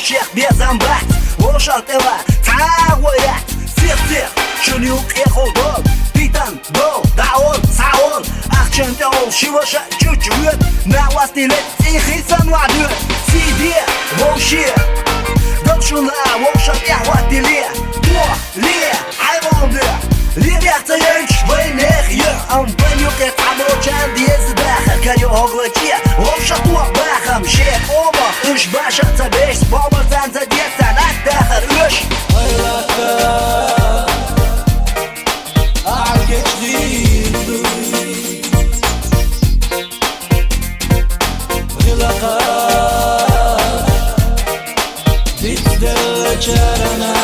Sheikh bezambat Oshalt eva Tagoyat Sir Shunuk ekhogol Titan Do Daon Saon Akhchanta ol Shivasha Chuchut Nawastilet Ikhisan Wadut Sidi Woshir Dokshuna Woshalt Yahwatili Li Hayvondu Ребята, я швейных я Ампанюк я тамочан Дез дахар Каню оглачи Овша туак бахам Шек ома Үш баша Цабеш Бомарсан Задетсан Ат дахар Үш Hayata Ağır geçtiğimdi Gılaka Dikde çarana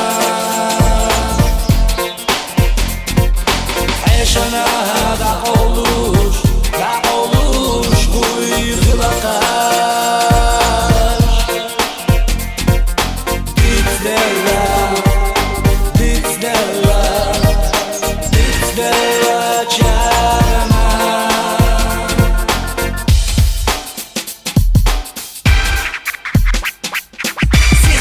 Eşana da olur Kuy gılaka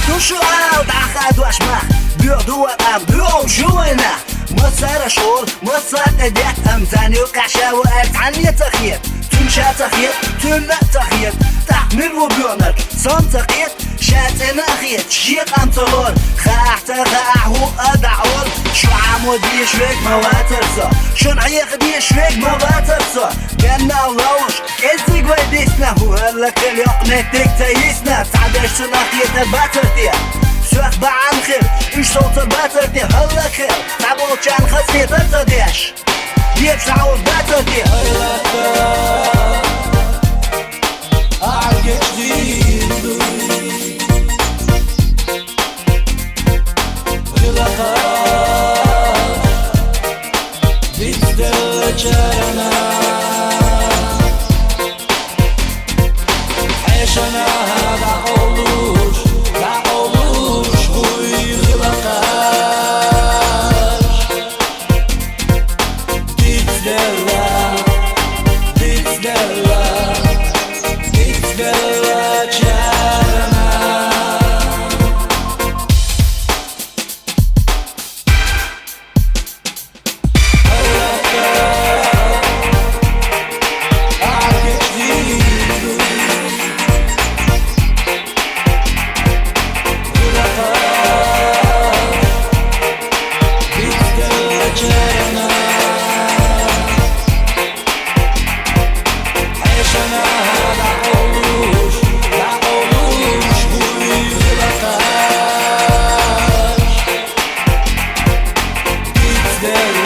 Душу ал дахад вашмах Бёдуа ам бём шуйна Масара шор Масар эдет ам заню кашаву Артанья цахет Тунша цахет Тунна цахет Тахмир ву бёнар Сон цахет Шацена хет Шик ам цалор Хахта хаху адаур Шу аму ди швек маватарса Шун айх ди швек маватарса Ganna laush Ezig vai disna Huella kelyok netik tayisna Tadar sunaq yeter batırdi Söz ba'an khir Üç soğutur batırdi Halla khir Tabolchan khas yeter tadish Yep şaur batırdi Hayata Ağır geçtiğimdi Gılaka Dikde çarana Eşana da olur Kuy gılaka Dikde çarana There